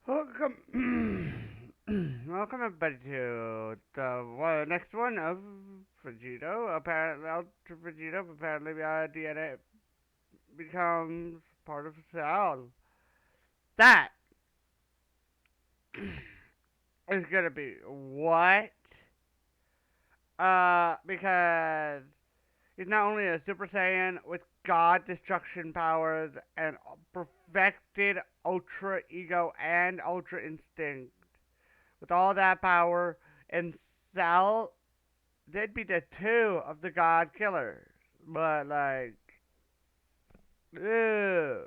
Welcome, welcome everybody to the next one of Vegito. Apparently, Ultra Vegito. Apparently, DNA becomes part of a cell. That is gonna be what? Because he's not only a Super Saiyan with God destruction powers and perfected Ultra Ego and Ultra Instinct. With all that power and Cell, they'd be the two of the God Killers. But like, ew.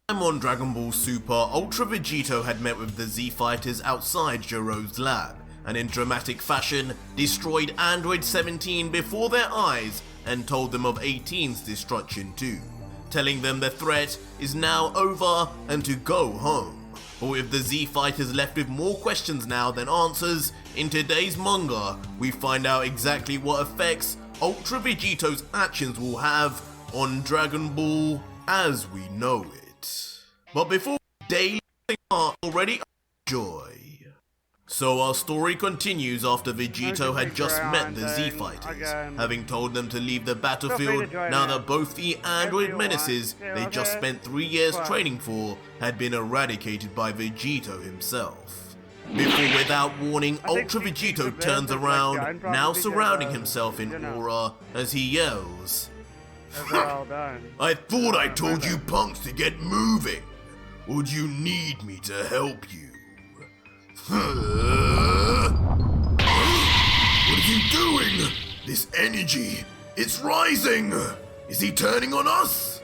Time on Dragon Ball Super, Ultra Vegito had met with the Z Fighters outside Jiro's lab, and in dramatic fashion, destroyed Android 17 before their eyes and told them of 18's destruction too, telling them the threat is now over and to go home. But with the Z Fighters left with more questions now than answers, in today's manga, we find out exactly what effects Ultra Vegito's actions will have on Dragon Ball as we know it. But before daily are already enjoy. So our story continues after Vegito had just met the Z Fighters, having told them to leave the battlefield now that both the android menaces they just spent 3 years training for had been eradicated by Vegito himself. Before without warning, Ultra Vegito turns around, now surrounding himself in aura as he yells, I thought I told you punks to get moving. Or do you need me to help you? What are you doing? This energy, it's rising! Is he turning on us?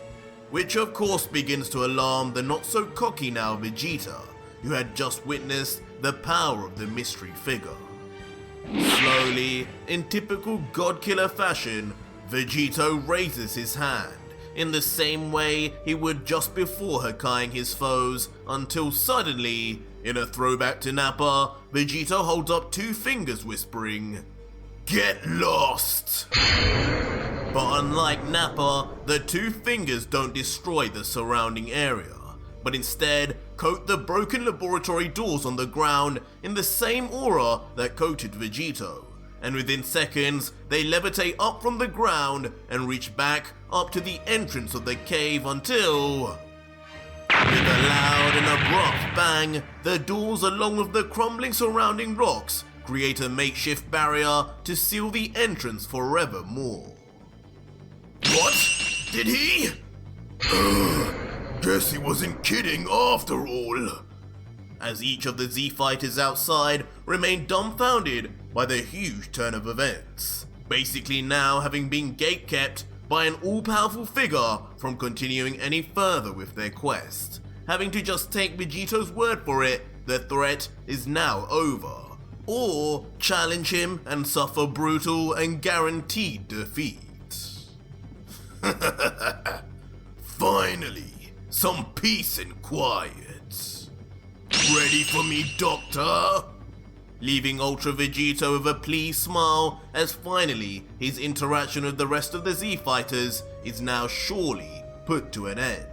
Which of course begins to alarm the not so cocky now Vegeta, who had just witnessed the power of the mystery figure. Slowly, in typical God-killer fashion, Vegito raises his hand, in the same way he would just before Hakkaiing his foes, until suddenly, in a throwback to Nappa, Vegito holds up 2 fingers whispering, Get lost! But unlike Nappa, the 2 fingers don't destroy the surrounding area, but instead coat the broken laboratory doors on the ground in the same aura that coated Vegito. And within seconds, they levitate up from the ground and reach back up to the entrance of the cave until, with a loud and abrupt bang, the doors along with the crumbling surrounding rocks create a makeshift barrier to seal the entrance forevermore. What? Did he? Guess he wasn't kidding after all. As each of the Z Fighters outside remain dumbfounded by the huge turn of events, basically now having been gatekept by an all-powerful figure from continuing any further with their quest, having to just take Vegito's word for it, the threat is now over, or challenge him and suffer brutal and guaranteed defeat. Finally, some peace and quiet. Ready for me, Doctor? Leaving Ultra Vegito with a pleased smile as finally his interaction with the rest of the Z Fighters is now surely put to an end,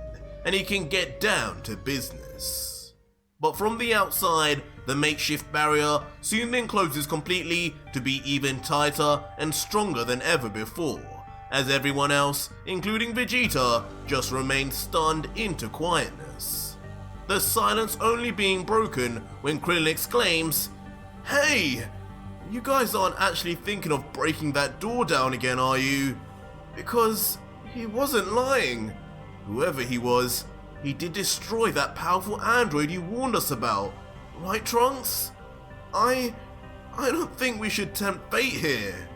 and he can get down to business. But from the outside, the makeshift barrier soon then closes completely to be even tighter and stronger than ever before, as everyone else, including Vegeta, just remains stunned into quietness. The silence only being broken when Krillin exclaims, Hey! You guys aren't actually thinking of breaking that door down again, are you? Because he wasn't lying. Whoever he was, he did destroy that powerful android you warned us about. Right, Trunks? I don't think we should tempt fate here.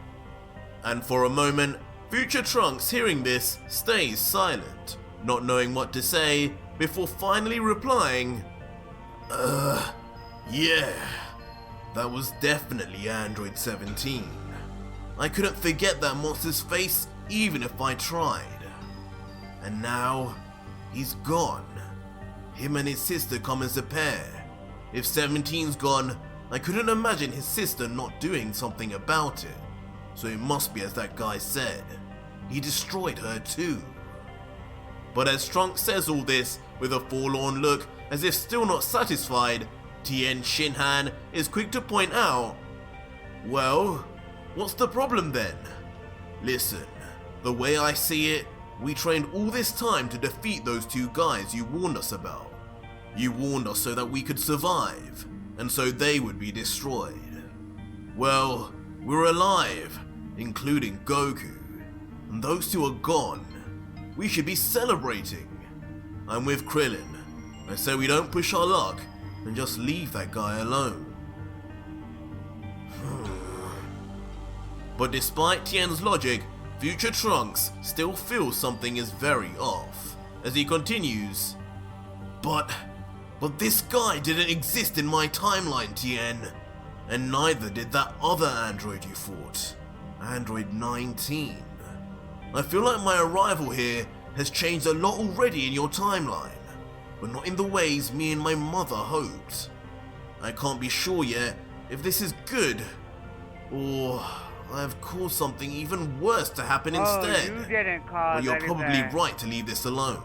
And for a moment, future Trunks hearing this stays silent, not knowing what to say, before finally replying, yeah, that was definitely Android 17. I couldn't forget that monster's face even if I tried. And now, he's gone. Him and his sister come as a pair. If 17's gone, I couldn't imagine his sister not doing something about it. So it must be as that guy said. He destroyed her too. But as Trunks says all this With a forlorn look, as if still not satisfied, Tien Shinhan is quick to point out, "Well, what's the problem then? Listen, the way I see it, we trained all this time to defeat those two guys you warned us about. You warned us so that we could survive, and so they would be destroyed. Well, we're alive, including Goku, and those two are gone. We should be celebrating. I'm with Krillin. I say we don't push our luck and just leave that guy alone." But despite Tien's logic, Future Trunks still feels something is very off, as he continues, But this guy didn't exist in my timeline, Tien. And neither did that other android you fought, Android 19. I feel like my arrival here has changed a lot already in your timeline, but not in the ways me and my mother hoped. I can't be sure yet if this is good, or I have caused something even worse to happen instead. You didn't cause But you're anything. probably right to leave this alone.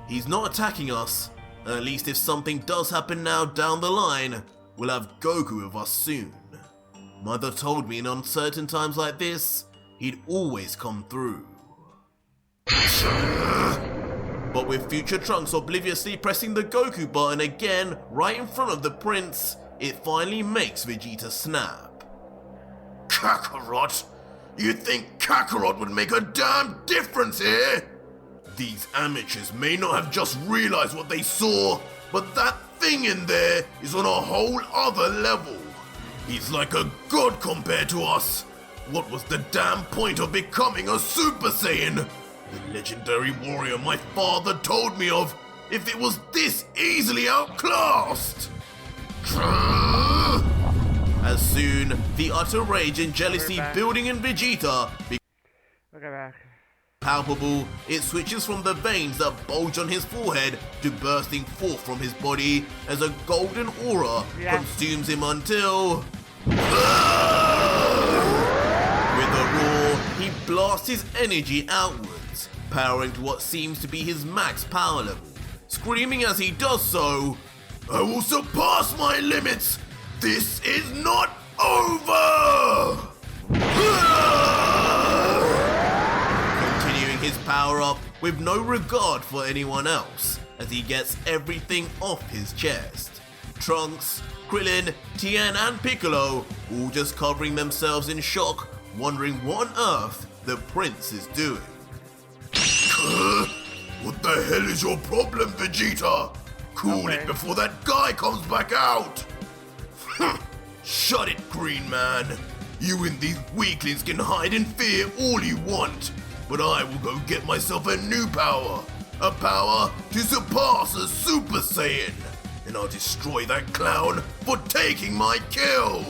He's not attacking us, and at least if something does happen now down the line, we'll have Goku with us soon. Mother told me in uncertain times like this, he'd always come through. But with Future Trunks obliviously pressing the Goku button again right in front of the prince, it finally makes Vegeta snap. Kakarot? You think Kakarot would make a damn difference here? These amateurs may not have just realized what they saw, but that thing in there is on a whole other level. He's like a god compared to us. What was the damn point of becoming a Super Saiyan? The legendary warrior my father told me of, if it was this easily outclassed. As soon, the utter rage and jealousy building in Vegeta Look at that. palpable, it switches from the veins that bulge on his forehead to bursting forth from his body as a golden aura consumes him until... With a roar, he blasts his energy outwards, powering to what seems to be his max power level, screaming as he does so, "I will surpass my limits! This is not over!" Continuing his power up with no regard for anyone else, as he gets everything off his chest. Trunks, Krillin, Tien and Piccolo all just covering themselves in shock, wondering what on earth the prince is doing. What the hell is your problem, Vegeta? Cool it before that guy comes back out! Shut it, Green Man. You and these weaklings can hide in fear all you want, but I will go get myself a new power. A power to surpass a Super Saiyan. And I'll destroy that clown for taking my kill!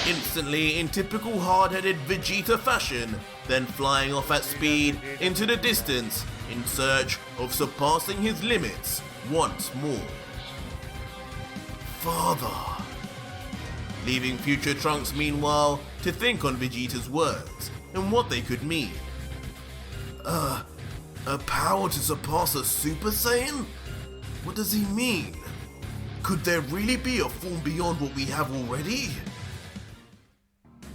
Instantly in typical hard-headed Vegeta fashion, then flying off at speed into the distance in search of surpassing his limits once more. Father. Leaving Future Trunks meanwhile to think on Vegeta's words and what they could mean. A power to surpass a Super Saiyan? What does he mean? Could there really be a form beyond what we have already?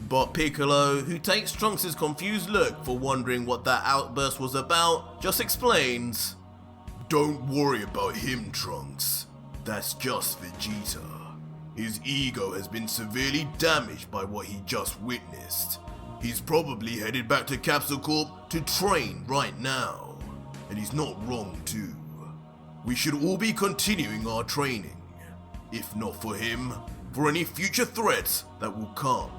But Piccolo, who takes Trunks' confused look for wondering what that outburst was about, just explains, "Don't worry about him, Trunks. That's just Vegeta. His ego has been severely damaged by what he just witnessed. He's probably headed back to Capsule Corp to train right now. And he's not wrong too. We should all be continuing our training. If not for him, for any future threats that will come.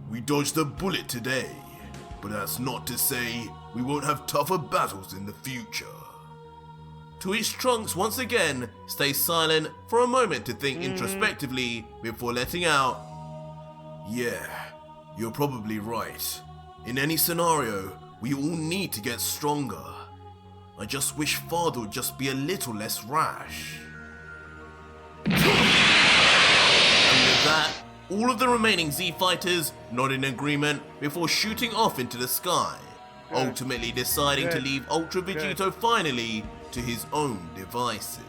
We dodged a bullet today, but that's not to say we won't have tougher battles in the future." To which Trunks once again stays silent for a moment to think introspectively before letting out, "Yeah, you're probably right. In any scenario, we all need to get stronger. I just wish Father would just be a little less rash." And with that, all of the remaining Z fighters nod in agreement before shooting off into the sky, ultimately deciding to Good. leave Ultra Good. Vegito finally to his own devices.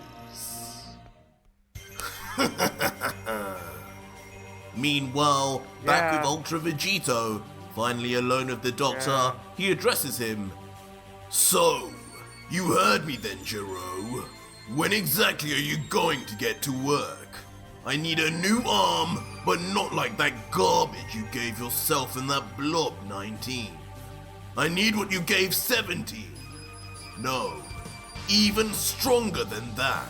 Meanwhile, back with Yeah. Ultra Vegito, finally alone with the Doctor, Yeah. he addresses him. So, you heard me then, Giro. When exactly are you going to get to work? I need a new arm, but not like that garbage you gave yourself in that blob 19. I need what you gave 17. No, even stronger than that.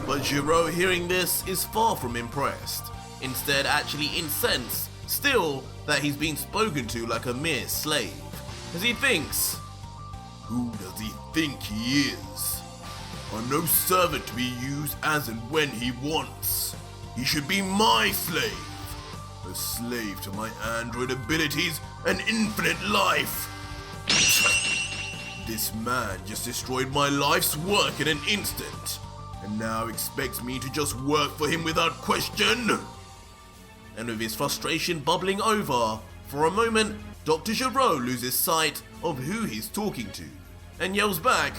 But Giro, hearing this, is far from impressed. Instead, actually incensed, still, that he's being spoken to like a mere slave. As he thinks, who does he think he is? I'm no servant to be used as and when he wants. He should be my slave. A slave to my android abilities and infinite life. This man just destroyed my life's work in an instant, and now expects me to just work for him without question? And with his frustration bubbling over, for a moment, Dr. Giro loses sight of who he's talking to, and yells back,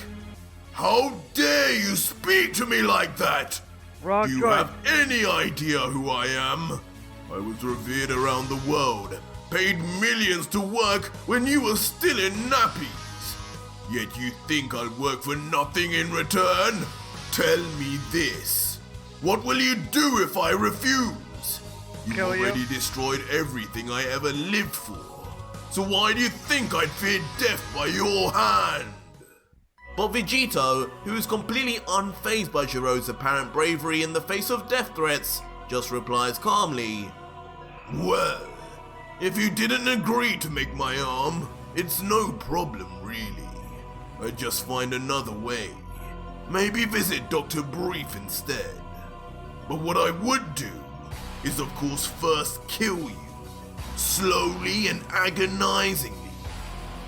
How dare you speak to me like that? Wrong Do you choice. have any idea who I am? I was revered around the world, paid millions to work when you were still in nappies. Yet you think I'll work for nothing in return? Tell me this. What will you do if I refuse? You've Kill you. already destroyed everything I ever lived for. So why do you think I'd fear death by your hand? But Vegito, who is completely unfazed by Giro's apparent bravery in the face of death threats, just replies calmly, Well, if you didn't agree to make my arm, it's no problem really. I'd just find another way. Maybe visit Dr. Brief instead. But what I would do is of course first kill you, slowly and agonizingly,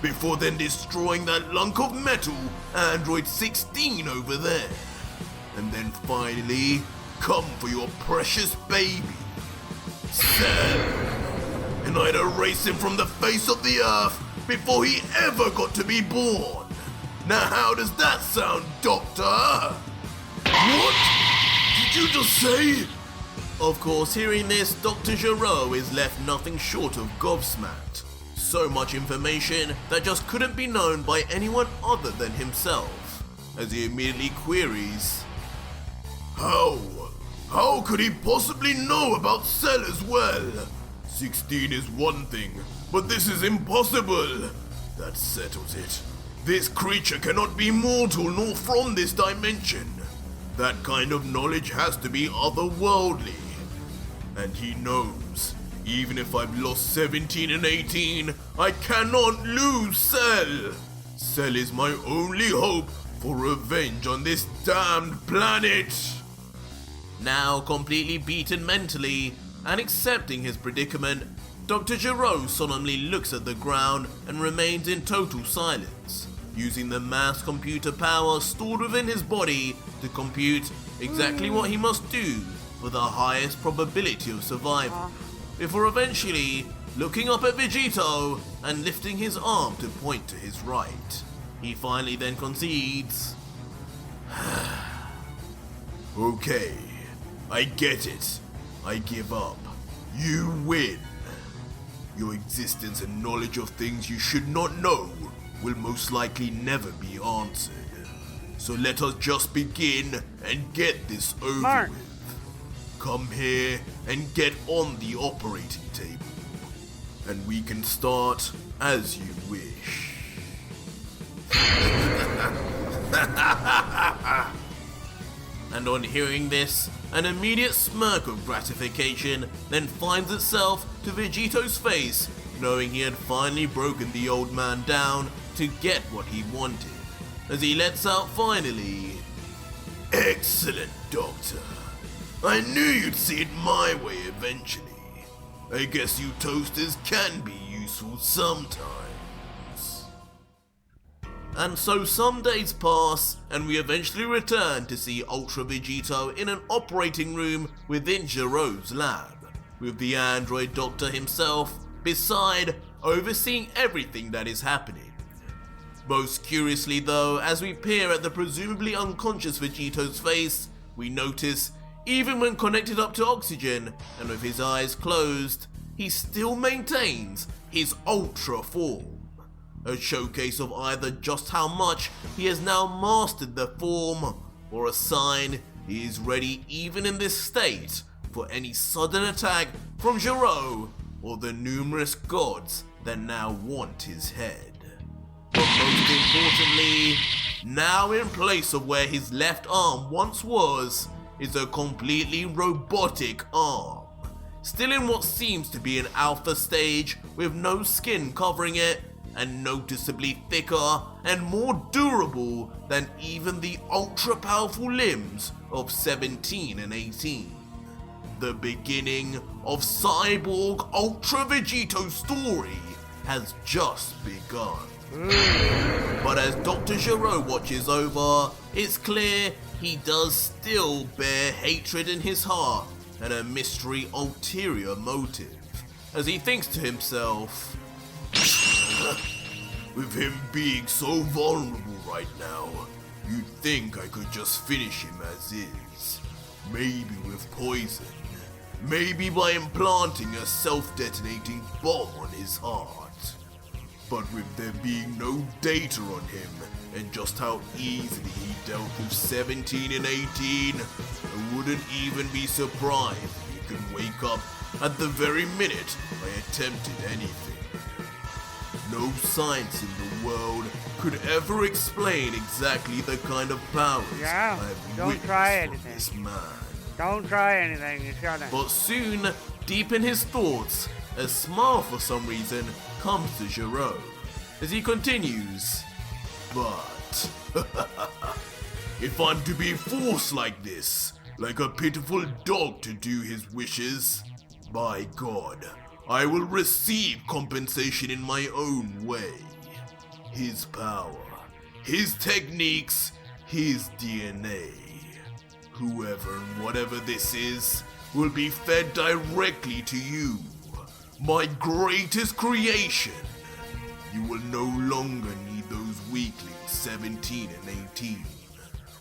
before then destroying that lunk of metal, Android 16 over there. And then finally, come for your precious baby, Cell. And I'd erase him from the face of the earth before he ever got to be born. Now how does that sound, Doctor? What? Did you just say? Of course, hearing this, Dr. Giro is left nothing short of gobsmacked. So much information that just couldn't be known by anyone other than himself, as he immediately queries, How? How could he possibly know about Cell as well? 16 is one thing, but this is impossible. That settles it. This creature cannot be mortal nor from this dimension. That kind of knowledge has to be otherworldly. And he knows, even if I've lost 17 and 18, I cannot lose Cell. Cell is my only hope for revenge on this damned planet. Now completely beaten mentally and accepting his predicament, Dr. Giro solemnly looks at the ground and remains in total silence, using the mass computer power stored within his body to compute exactly what he must do for the highest probability of survival, before eventually looking up at Vegito and lifting his arm to point to his right. He finally then concedes, Okay, I get it. I give up. You win. Your existence and knowledge of things you should not know will most likely never be answered. So let us just begin and get this over Mark. with. Come here and get on the operating table. And we can start as you wish. And on hearing this, an immediate smirk of gratification then finds itself to Vegito's face, knowing he had finally broken the old man down to get what he wanted, as he lets out finally, Excellent, Doctor. I knew you'd see it my way eventually. I guess you toasters can be useful sometimes. And so some days pass, and we eventually return to see Ultra Vegito in an operating room within Giro's lab, with the android doctor himself beside overseeing everything that is happening. Most curiously though, as we peer at the presumably unconscious Vegito's face, we notice, even when connected up to oxygen and with his eyes closed, he still maintains his Ultra form. A showcase of either just how much he has now mastered the form, or a sign he is ready even in this state for any sudden attack from Gero or the numerous gods that now want his head. But most importantly, now in place of where his left arm once was, is a completely robotic arm, still in what seems to be an alpha stage with no skin covering it, and noticeably thicker and more durable than even the ultra powerful limbs of 17 and 18. The beginning of Cyborg Ultra Vegito's story has just begun. But as Dr. Gero watches over, it's clear he does still bear hatred in his heart and a mystery ulterior motive, as he thinks to himself, with him being so vulnerable right now, you'd think I could just finish him as is. Maybe with poison. Maybe by implanting a self-detonating bomb on his heart. But with there being no data on him, and just how easily he dealt with 17 and 18, I wouldn't even be surprised if he could wake up at the very minute I attempted anything. No science in the world could ever explain exactly the kind of powers I've witnessed from this man. Don't try anything, you shouldn't. But soon, deep in his thoughts, a smile for some reason comes to Gero as he continues, but if I'm to be forced like this, like a pitiful dog to do his wishes, by God, I will receive compensation in my own way. His power, his techniques, his DNA. Whoever and whatever this is will be fed directly to you, my greatest creation. You will no longer need those weaklings 17 and 18.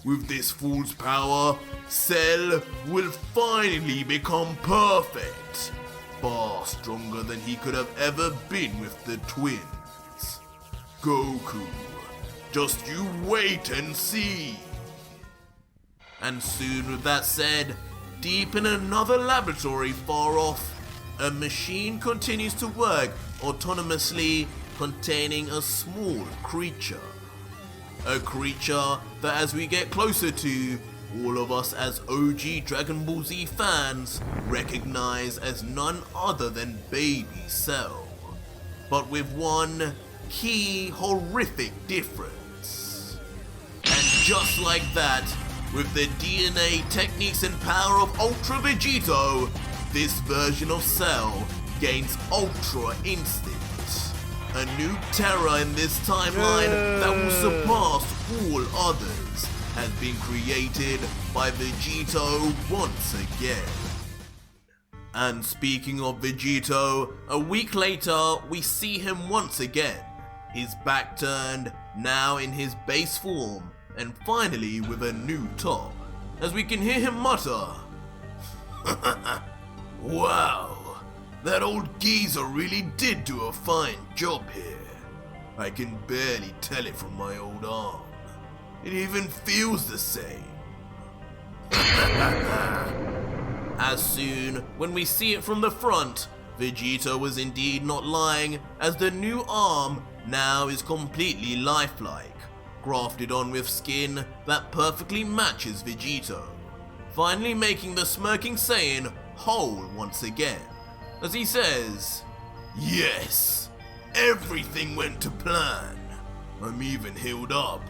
With this fool's power, Cell will finally become perfect. Far stronger than he could have ever been with the twins. Goku, just you wait and see. And soon with that said, deep in another laboratory far off, a machine continues to work autonomously, containing a small creature. A creature that, as we get closer to, all of us as OG Dragon Ball Z fans recognize as none other than Baby Cell. But with one key horrific difference. And just like that, with the DNA, techniques and power of Ultra Vegito, this version of Cell gains Ultra Instinct. A new terror in this timeline that will surpass all others has been created by Vegito once again. And speaking of Vegito, a week later we see him once again, his back turned, now in his base form, and finally with a new top, as we can hear him mutter, "Wow, that old geezer really did do a fine job here. I can barely tell it from my old arm. It even feels the same." As soon, when we see it from the front, Vegito was indeed not lying, as the new arm now is completely lifelike, grafted on with skin that perfectly matches Vegito, finally making the smirking Saiyan whole once again, as he says, "Yes, everything went to plan. I'm even healed up,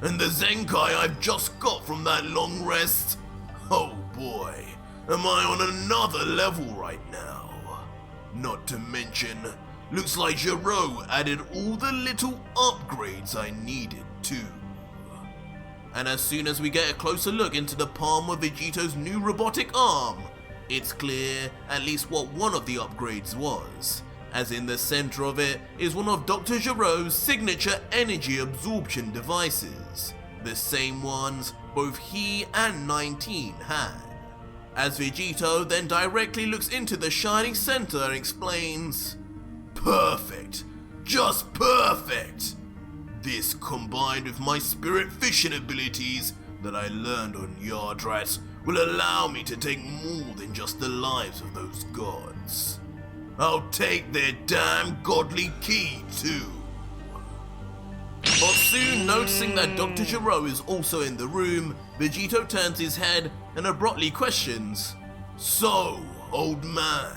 and the Zenkai I've just got from that long rest, oh boy, am I on another level right now. Not to mention, looks like Gero added all the little upgrades I needed too." And as soon as we get a closer look into the palm of Vegito's new robotic arm, it's clear at least what one of the upgrades was, as in the center of it is one of Dr. Giro's signature energy absorption devices, the same ones both he and 19 had. As Vegito then directly looks into the shining center and explains, "Perfect! Just perfect! This combined with my spirit vision abilities that I learned on Yard Rats will allow me to take more than just the lives of those gods. I'll take their damn godly key too." But soon noticing that Dr. Giro is also in the room, Vegito turns his head and abruptly questions, "So, old man,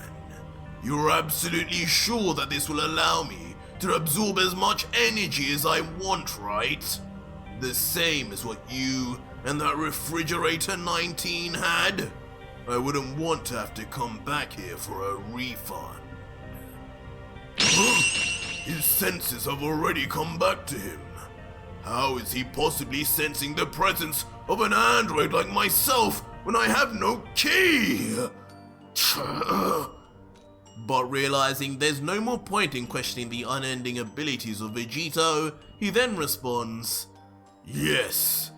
you're absolutely sure that this will allow me to absorb as much energy as I want, right? The same as what you and that refrigerator 19 had? I wouldn't want to have to come back here for a refund." His senses have already come back to him. How is he possibly sensing the presence of an android like myself when I have no key? But realizing there's no more point in questioning the unending abilities of Vegito, he then responds, "Yes,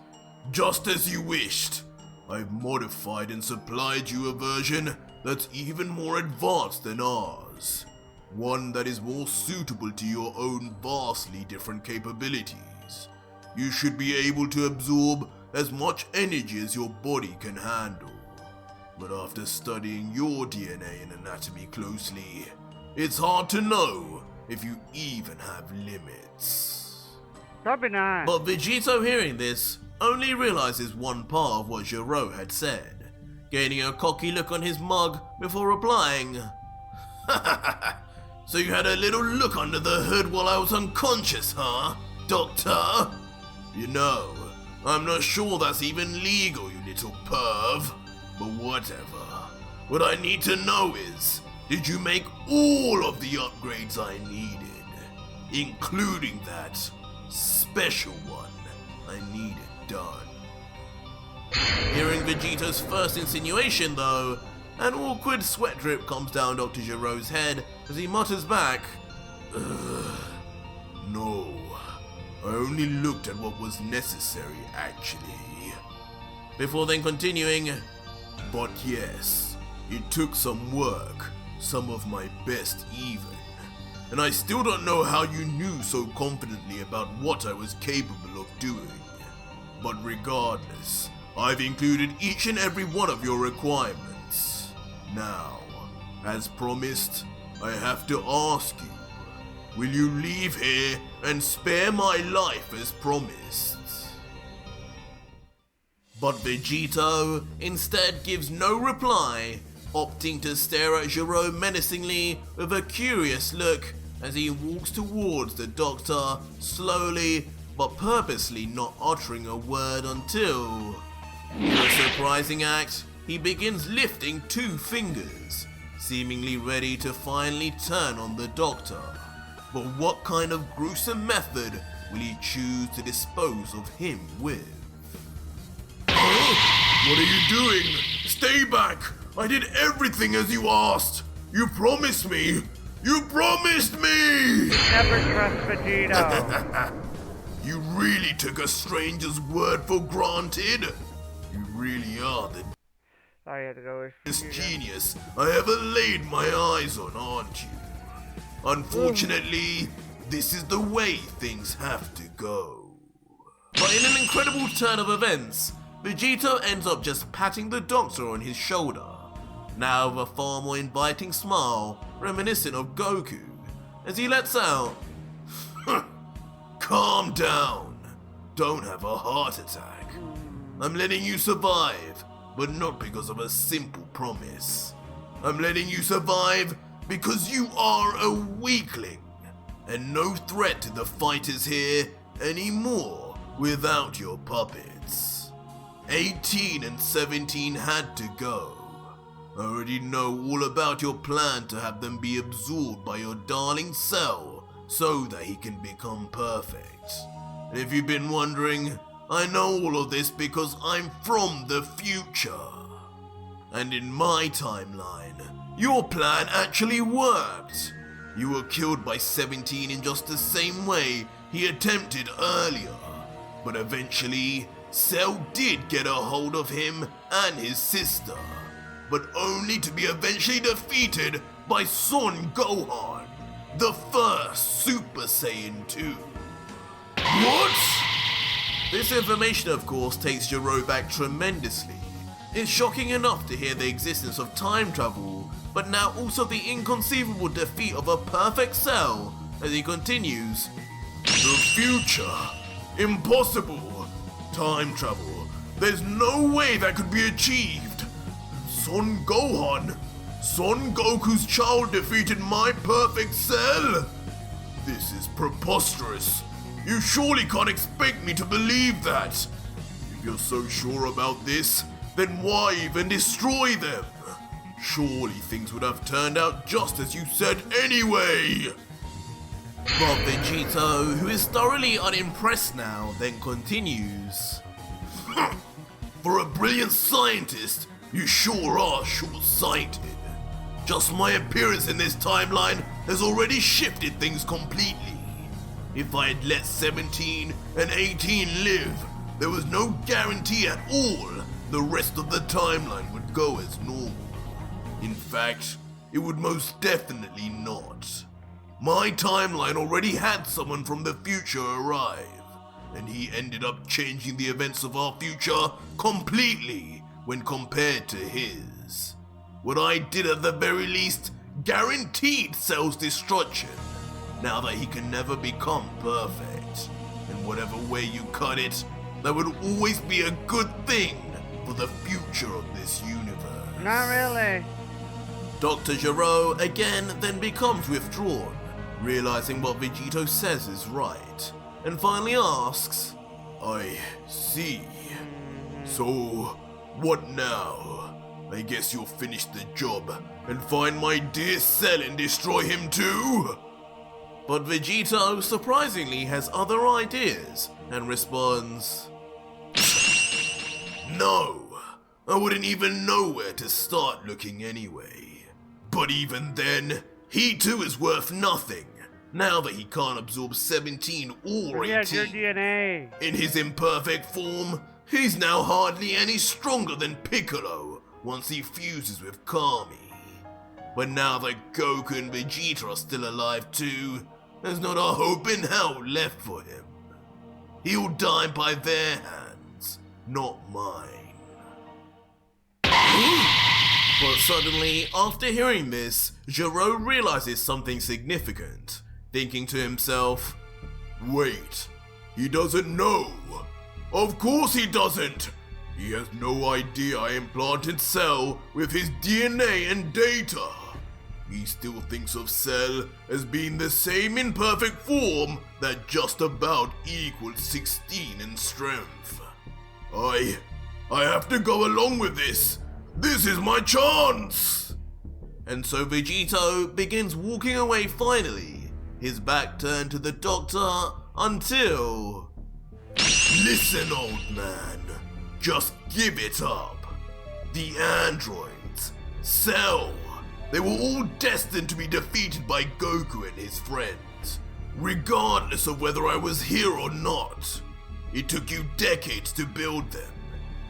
just as you wished. I've modified and supplied you a version that's even more advanced than ours. One that is more suitable to your own vastly different capabilities. You should be able to absorb as much energy as your body can handle. But after studying your DNA and anatomy closely, it's hard to know if you even have limits." Probably not. But Vegito, hearing this, only realizes one part of what Giro had said, gaining a cocky look on his mug before replying, "So you had a little look under the hood while I was unconscious, huh, Doctor? You know, I'm not sure that's even legal, you little perv. But whatever. What I need to know is, did you make all of the upgrades I needed, including that special one I needed done?" Hearing Vegito's first insinuation though, an awkward sweat drip comes down Dr. Giro's head as he mutters back, "No, I only looked at what was necessary actually." Before then continuing, "But yes, it took some work, some of my best even, and I still don't know how you knew so confidently about what I was capable of doing. But regardless, I've included each and every one of your requirements. Now, as promised, I have to ask you, will you leave here and spare my life as promised?" But Vegito instead gives no reply, opting to stare at Giro menacingly with a curious look as he walks towards the doctor, slowly but purposely not uttering a word until, in a surprising act, he begins lifting 2 fingers, seemingly ready to finally turn on the doctor. But what kind of gruesome method will he choose to dispose of him with? "What are you doing? Stay back! I did everything as you asked! You promised me! You promised me!" Never trust Vegito. You really took a stranger's word for granted? You really are the Sorry, I had to go with greatest Vegito. genius I ever laid my eyes on, aren't you? Unfortunately, this is the way things have to go. But in an incredible turn of events, Vegito ends up just patting the doctor on his shoulder, now with a far more inviting smile reminiscent of Goku, as he lets out, "Calm down. Don't have a heart attack. I'm letting you survive, but not because of a simple promise. I'm letting you survive because you are a weakling, and no threat to the fighters here anymore without your puppets. 18 and 17 had to go. I already know all about your plan to have them be absorbed by your darling cell so that he can become perfect. And if you've been wondering, I know all of this because I'm from the future. And in my timeline, your plan actually worked. You were killed by 17 in just the same way he attempted earlier. But eventually, Cell did get a hold of him and his sister, but only to be eventually defeated by Son Gohan, the first Super Saiyan 2. What? This information, of course, takes Gero back tremendously. It's shocking enough to hear the existence of time travel, but now also the inconceivable defeat of a perfect Cell as he continues. The future? Impossible. Time travel. There's no way that could be achieved. Son Gohan? Son Goku's child defeated my perfect Cell? This is preposterous. You surely can't expect me to believe that. If you're so sure about this, then why even destroy them? Surely things would have turned out just as you said anyway. But Vegito, who is thoroughly unimpressed now, then continues. For a brilliant scientist, you sure are short-sighted. Just my appearance in this timeline has already shifted things completely. If I had let 17 and 18 live, there was no guarantee at all the rest of the timeline would go as normal. In fact, it would most definitely not. My timeline already had someone from the future arrive, and he ended up changing the events of our future completely when compared to his. What I did at the very least guaranteed Cell's destruction, now that he can never become perfect. And whatever way you cut it, that would always be a good thing for the future of this universe. Not really. Dr. Gero again then becomes withdrawn, realizing what Vegito says is right, and finally asks, I see. So, what now? I guess you'll finish the job and find my dear Cell and destroy him too? But Vegito surprisingly has other ideas and responds, no, I wouldn't even know where to start looking anyway. But even then, he too is worth nothing, now that he can't absorb 17 or 18. Yes, your DNA. In his imperfect form, he's now hardly any stronger than Piccolo once he fuses with Kami. But now that Goku and Vegeta are still alive too, there's not a hope in hell left for him. He'll die by their hands, not mine. But suddenly, after hearing this, Gero realizes something significant, thinking to himself, wait, he doesn't know. Of course he doesn't. He has no idea I implanted Cell with his DNA and data. He still thinks of Cell as being the same imperfect form that just about equals 16 in strength. I have to go along with this. This is my chance! And so Vegito begins walking away finally, his back turned to the doctor until... Listen, old man. Just give it up. The androids, Cell, they were all destined to be defeated by Goku and his friends, regardless of whether I was here or not. It took you decades to build them.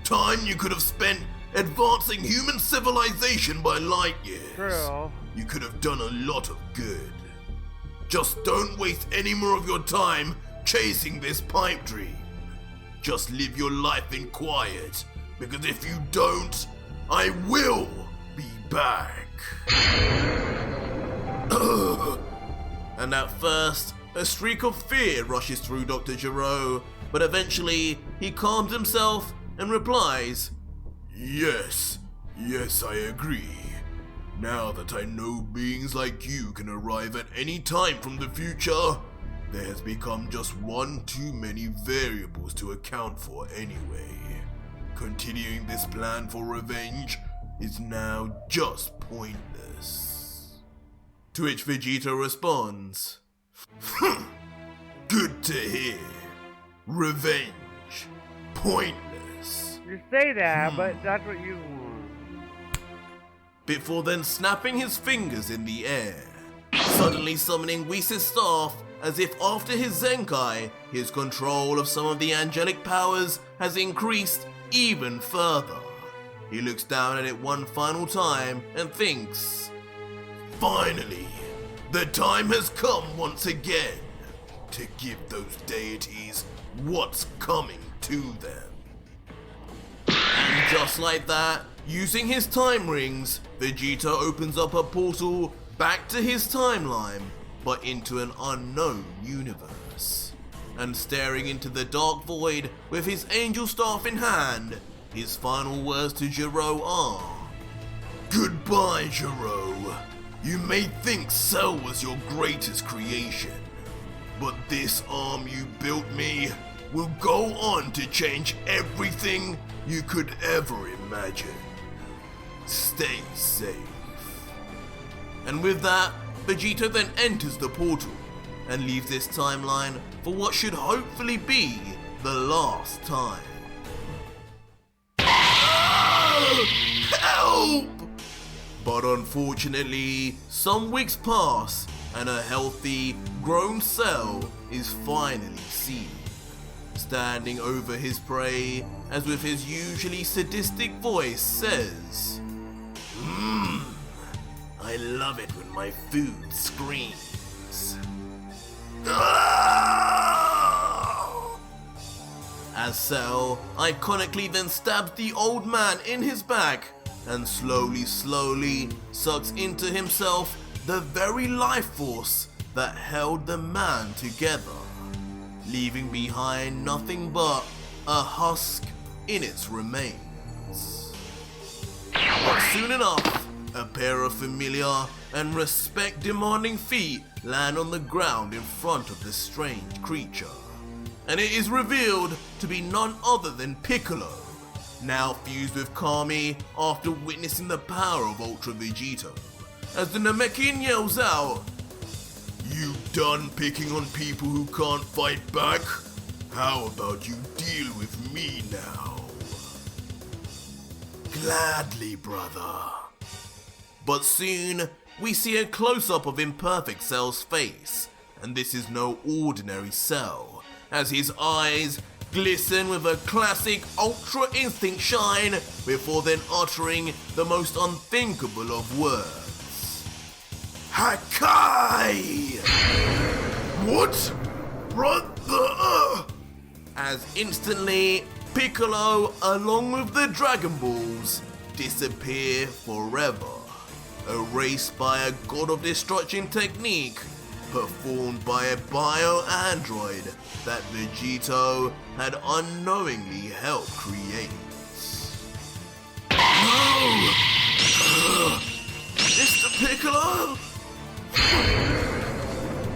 Time you could have spent advancing human civilization by light years. True. You could have done a lot of good. Just don't waste any more of your time chasing this pipe dream. Just live your life in quiet, because if you don't, I will be back. And at first, a streak of fear rushes through Dr. Gero, but eventually he calms himself and replies, Yes, I agree. Now that I know beings like you can arrive at any time from the future, there has become just one too many variables to account for anyway. Continuing this plan for revenge is now just pointless. To which Vegeta responds, Good to hear. Revenge. Pointless. You say that, but that's what you want. Before then snapping his fingers in the air. suddenly summoning Whis' staff as if after his Zenkai, his control of some of the angelic powers has increased even further. He looks down at it one final time and thinks, finally, the time has come once again to give those deities what's coming to them. And just like that, using his time rings, Vegito opens up a portal back to his timeline, but into an unknown universe. And staring into the dark void with his angel staff in hand, his final words to Gero are, goodbye, Gero. You may think Cell was your greatest creation, but this arm you built me will go on to change everything you could ever imagine. Stay safe. And with that, Vegito then enters the portal and leaves this timeline for what should hopefully be the last time. Help! But unfortunately, some weeks pass and a healthy, grown Cell is finally seen, standing over his prey as with his usually sadistic voice says, I love it when my food screams. As Cell iconically then stabs the old man in his back and slowly sucks into himself the very life force that held the man together, leaving behind nothing but a husk in its remains. But soon enough, a pair of familiar and respect-demanding feet land on the ground in front of this strange creature, and it is revealed to be none other than Piccolo, now fused with Kami after witnessing the power of Ultra Vegito, as the Namekian yells out, "You done picking on people who can't fight back? How about you deal with me now?" Gladly, brother. But soon, we see a close-up of Imperfect Cell's face, and this is no ordinary Cell, as his eyes glisten with a classic Ultra Instinct shine before then uttering the most unthinkable of words. Hakai! What? Brother! As instantly, Piccolo, along with the Dragon Balls, disappear forever, erased by a God of Destruction technique performed by a bio-android that Vegito had unknowingly helped create. No! Mr. Piccolo?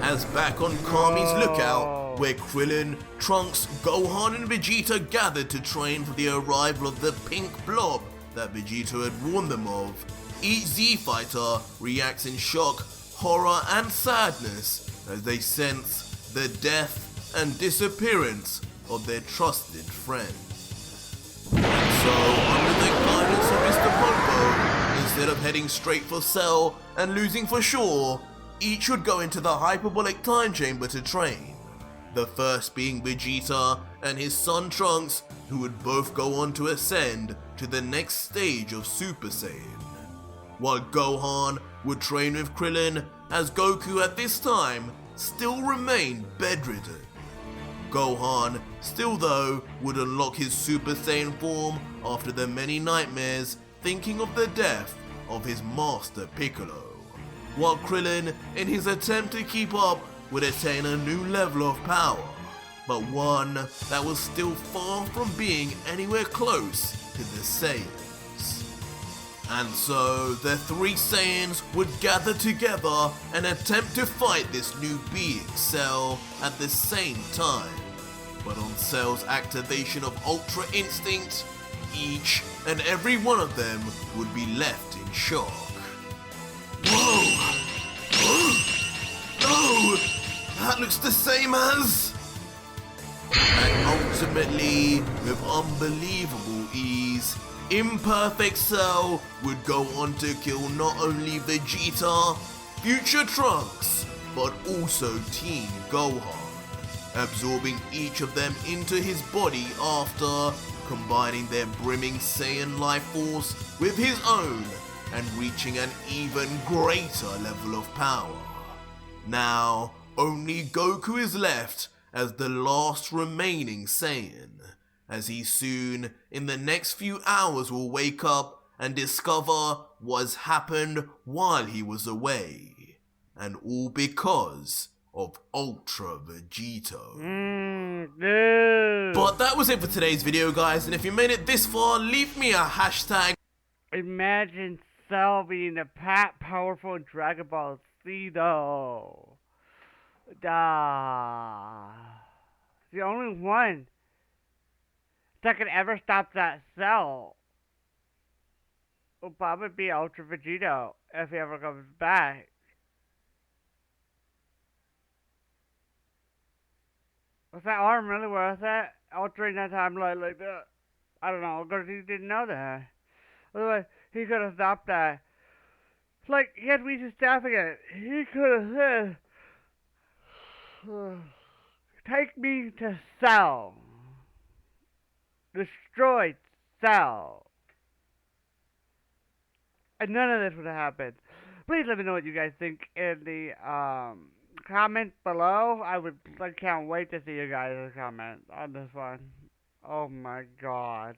As back on Kami's lookout, where Krillin, Trunks, Gohan and Vegeta gathered to train for the arrival of the pink blob that Vegito had warned them of, each Z-Fighter reacts in shock, horror and sadness as they sense the death and disappearance of their trusted friend. And so, under the guidance of Mr. Popo, instead of heading straight for Cell and losing for sure, each would go into the hyperbolic time chamber to train. The first being Vegeta and his son Trunks, who would both go on to ascend to the next stage of Super Saiyan, while Gohan would train with Krillin, as Goku at this time still remained bedridden. Gohan still though would unlock his Super Saiyan form after the many nightmares thinking of the death of his master Piccolo, while Krillin, in his attempt to keep up, would attain a new level of power, but one that was still far from being anywhere close to the Saiyans. And so, the three Saiyans would gather together and attempt to fight this new being, Cell, at the same time. But on Cell's activation of Ultra Instinct, each and every one of them would be left in shock. Whoa! No! That looks the same as... And ultimately, with unbelievable ease, Imperfect Cell would go on to kill not only Vegeta, future Trunks, but also Teen Gohan, absorbing each of them into his body after combining their brimming Saiyan life force with his own and reaching an even greater level of power. Now, only Goku is left as the last remaining Saiyan, as he soon, in the next few hours, will wake up and discover what's happened while he was away. And all because of Ultra Vegito. Dude. But that was it for today's video, guys, and if you made it this far, leave me a hashtag. Imagine Cell being the powerful Dragon Ball Z, though. The only one that could ever stop that Cell will probably be Ultra Vegito if he ever comes back. Was that arm really worth it? Altering that timeline like that? I don't know, because he didn't know that. Otherwise, he could have stopped that. Like, he had reached his staff again. He could have said, take me to Cell. Destroyed Cell. And none of this would have happened. Please let me know what you guys think in the comments below. I can't wait to see you guys' comments on this one. Oh my god.